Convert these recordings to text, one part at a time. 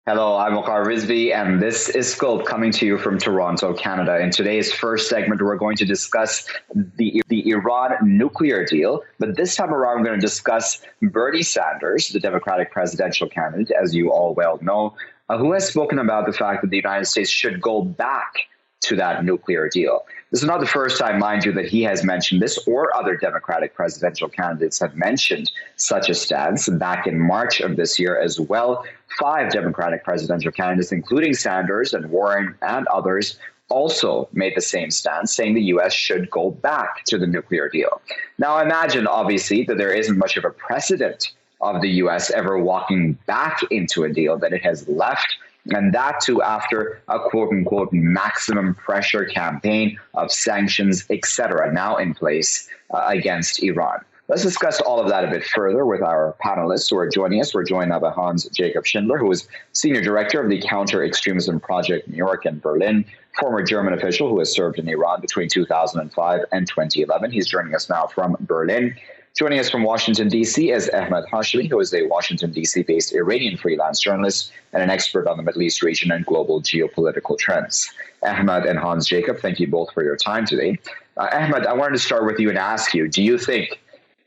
Hello, I'm Waqar Rizvi, and this is Scope coming to you from Toronto, Canada. In today's first segment, we're going to discuss the Iran nuclear deal, but this time around, we're going to discuss Bernie Sanders, the Democratic presidential candidate, as you all well know, who has spoken about the fact that the United States should go back to that nuclear deal. This is not the first time, mind you, that he has mentioned this or other Democratic presidential candidates have mentioned such a stance. Back in March of this year as well, 5 Democratic presidential candidates, including Sanders and Warren and others, also made the same stance, saying the U.S. should go back to the nuclear deal. Now, imagine, obviously, that there isn't much of a precedent of the U.S. ever walking back into a deal that it has left, and that too after a quote-unquote maximum pressure campaign of sanctions, etc., now in place against Iran. Let's discuss all of that a bit further with our panelists who are joining us. We're joined now by Hans Jacob Schindler, who is Senior Director of the Counter-Extremism Project New York and Berlin, former German official who has served in Iran between 2005 and 2011. He's joining us now from Berlin. Joining us from Washington, D.C. is Ahmad Hashemi, who is a Washington, D.C.-based Iranian freelance journalist and an expert on the Middle East region and global geopolitical trends. Ahmad and Hans Jacob, thank you both for your time today. Ahmad, I wanted to start with you and ask you, do you think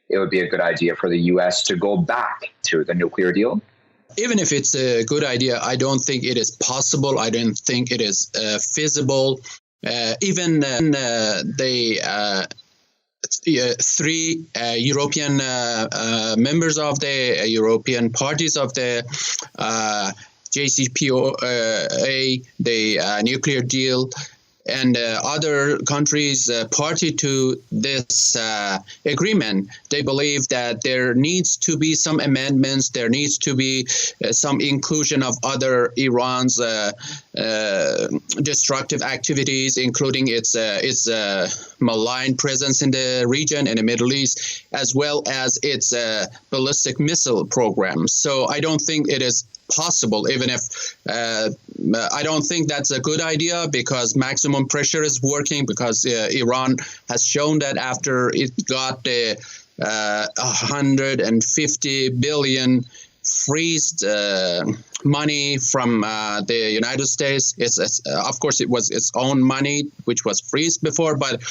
it would be a good idea for the U.S. to go back to the nuclear deal? Even if it's a good idea, I don't think it is possible. I don't think it is feasible. Even the 3 European members of the European parties of the JCPOA, the nuclear deal, and other countries party to this agreement, they believe that there needs to be some amendments, there needs to be some inclusion of other Iran's destructive activities, including its malign presence in the region, in the Middle East, as well as its ballistic missile program. So I don't think it is possible, even if I don't think that's a good idea, because maximum pressure is working, because Iran has shown that after it got the 150 billion freezed money from the United States. Of course, it was its own money, which was freezed before. But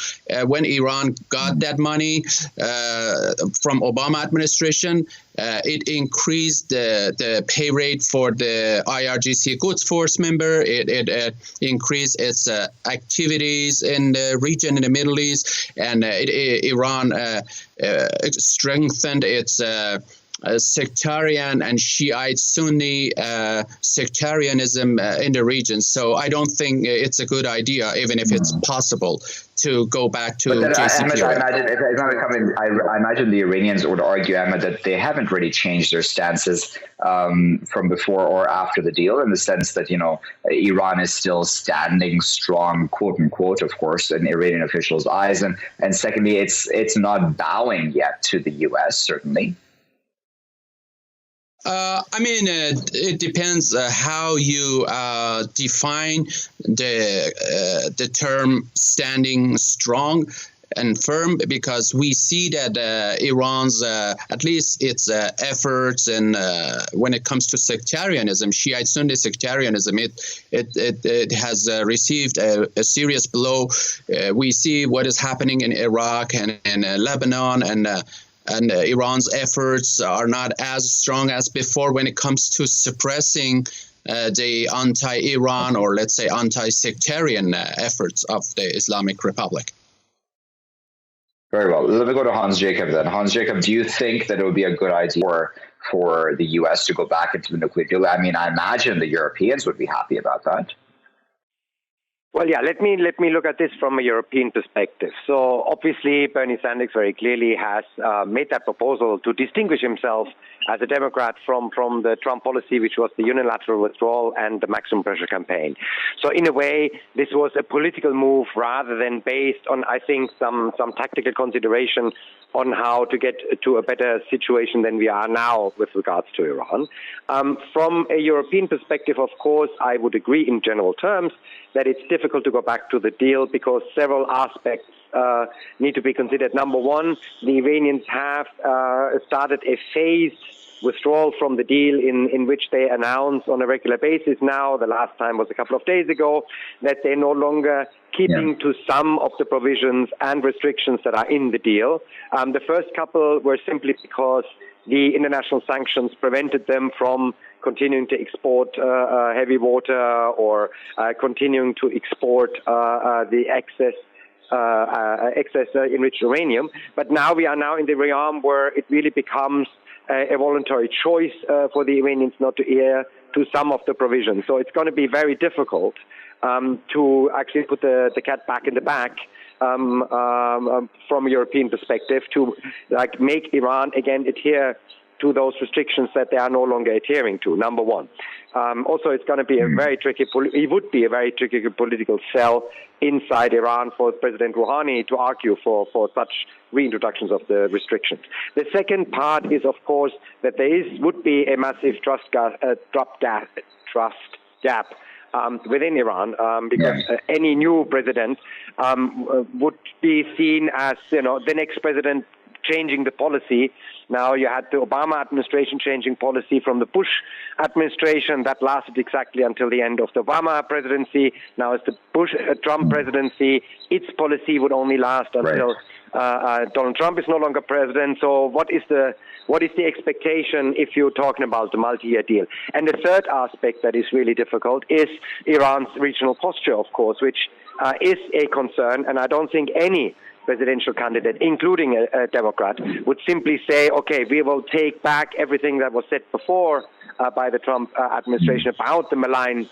when Iran got that money from Obama administration, it increased the pay rate for the IRGC Quds Force member. It increased its activities in the region in the Middle East, and Iran strengthened its sectarian and Shiite Sunni sectarianism in the region. So I don't think it's a good idea, even if it's possible, to go back to JCPOA. I imagine the Iranians would argue, Ahmed, that they haven't really changed their stances from before or after the deal, in the sense that, you know, Iran is still standing strong, quote unquote, of course, in Iranian officials' eyes. And secondly, it's not bowing yet to the U.S., certainly. It depends how you define the term standing strong and firm, because we see that Iran's, at least its efforts, and when it comes to sectarianism, Shiite Sunni sectarianism, it has received a serious blow. We see what is happening in Iraq and in Lebanon, and Iran's efforts are not as strong as before when it comes to suppressing the anti-Iran, or let's say anti-sectarian efforts of the Islamic Republic. Very well. Let me go to Hans Jacob then. Hans Jacob, do you think that it would be a good idea for the U.S. to go back into the nuclear deal? I mean, I imagine the Europeans would be happy about that. Well, yeah, let me look at this from a European perspective. So obviously, Bernie Sanders very clearly has made that proposal to distinguish himself as a Democrat from the Trump policy, which was the unilateral withdrawal and the maximum pressure campaign. So in a way, this was a political move rather than based on, I think, some tactical consideration on how to get to a better situation than we are now with regards to Iran. From a European perspective, of course, I would agree in general terms that it's difficult to go back to the deal because several aspects need to be considered. Number one, the Iranians have started a phased withdrawal from the deal in which they announce on a regular basis now, the last time was a couple of days ago, that they're no longer keeping to some of the provisions and restrictions that are in the deal. The first couple were simply because the international sanctions prevented them from continuing to export heavy water or continuing to export the excess enriched uranium. But now we are now in the realm where it really becomes a voluntary choice for the Iranians not to adhere to some of the provisions. So it's going to be very difficult to actually put the cat back in the bag from a European perspective to make Iran again adhere to those restrictions that they are no longer adhering to, number one. Also, it's going to be a very tricky political sell inside Iran for President Rouhani to argue for such reintroductions of the restrictions. The second part is, of course, that there would be a massive trust gap within Iran, because any new president would be seen as, the next president changing the policy. Now you had the Obama administration changing policy from the Bush administration. That lasted exactly until the end of the Obama presidency. Now it's the Bush-Trump presidency. Its policy would only last until Donald Trump is no longer president. So what is the expectation if you're talking about the multi-year deal? And the third aspect that is really difficult is Iran's regional posture, of course, which is a concern. And I don't think any presidential candidate, including a Democrat, would simply say, okay, we will take back everything that was said before by the Trump administration about the malign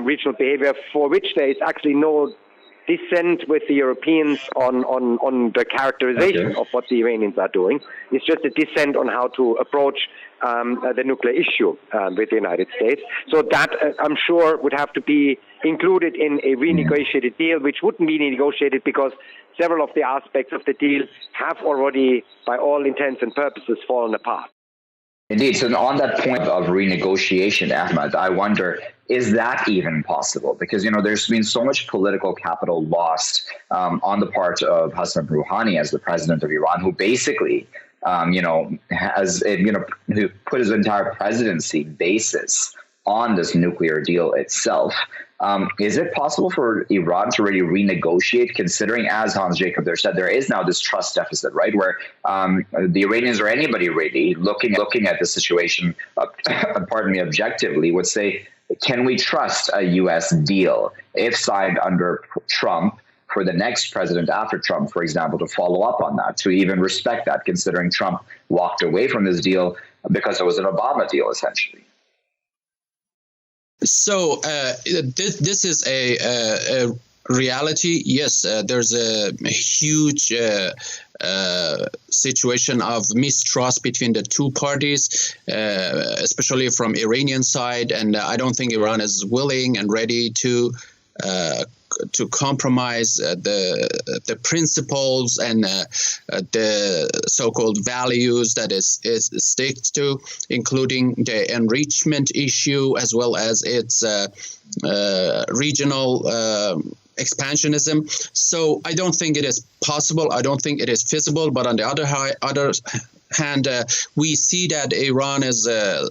regional behavior, for which there is actually no dissent with the Europeans on the characterization of what the Iranians are doing. It's just a dissent on how to approach the nuclear issue with the United States. So that, I'm sure, would have to be included in a renegotiated deal, which wouldn't be negotiated because several of the aspects of the deal have already, by all intents and purposes, fallen apart. Indeed. So on that point of renegotiation, Ahmad, I wonder, is that even possible? Because, there's been so much political capital lost on the part of Hassan Rouhani as the president of Iran, who basically, has, who put his entire presidency basis on this nuclear deal itself. Is it possible for Iran to really renegotiate, considering, as Hans Jacob there said, there is now this trust deficit, right, where the Iranians or anybody really looking at the situation, objectively, would say, can we trust a U.S. deal if signed under Trump for the next president after Trump, for example, to follow up on that, to even respect that, considering Trump walked away from this deal because it was an Obama deal, essentially? So this is a reality. Yes, there's a huge situation of mistrust between the two parties, especially from Iranian side, and I don't think Iran is willing and ready to compromise the principles and the so-called values that is sticks to, including the enrichment issue as well as its regional expansionism. So I don't think it is possible. I don't think it is feasible. But on the other hand, we see that Iran is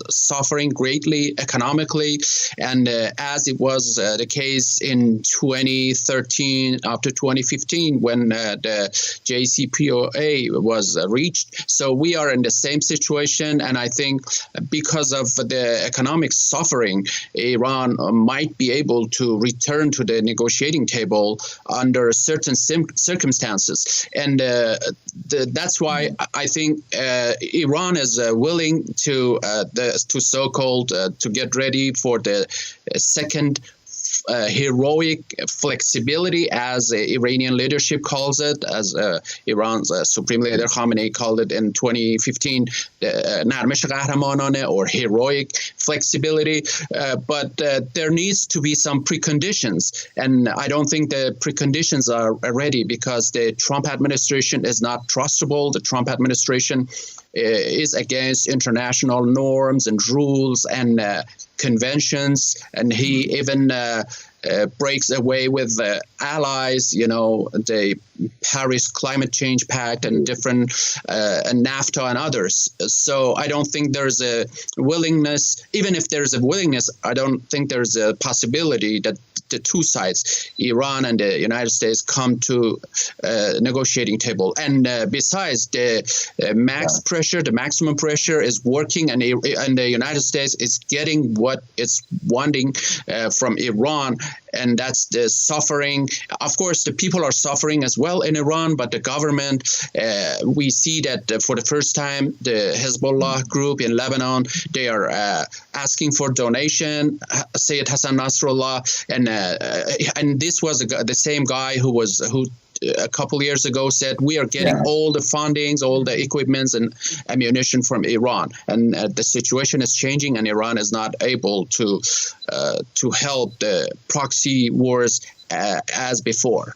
suffering greatly economically, and as it was the case in 2013 up to 2015 when the JCPOA was reached. So we are in the same situation, and I think because of the economic suffering, Iran might be able to return to the negotiating table under certain circumstances, and that's why I think Iran is willing to so-called to get ready for the second heroic flexibility, as Iranian leadership calls it, as Iran's Supreme Leader Khamenei called it in 2015, نرمش قهرمانانه, or heroic flexibility. But there needs to be some preconditions, and I don't think the preconditions are ready because the Trump administration is not trustable. The Trump administration is against international norms and rules and conventions, and he even breaks away with allies, the Paris Climate Change Pact and different and NAFTA and others. So I don't think there's a willingness. Even if there's a willingness, I don't think there's a possibility that the two sides, Iran and the United States, come to negotiating table. And besides, the maximum pressure is working, and the United States is getting what it's wanting from Iran, and that's the suffering. Of course, the people are suffering as well in Iran, but the government, we see that for the first time, the Hezbollah group in Lebanon, they are asking for donation, Sayyid Hassan Nasrallah, and this was the same guy who a couple of years ago said we are getting all the fundings, all the equipments and ammunition from Iran, and the situation is changing, and Iran is not able to help the proxy wars as before.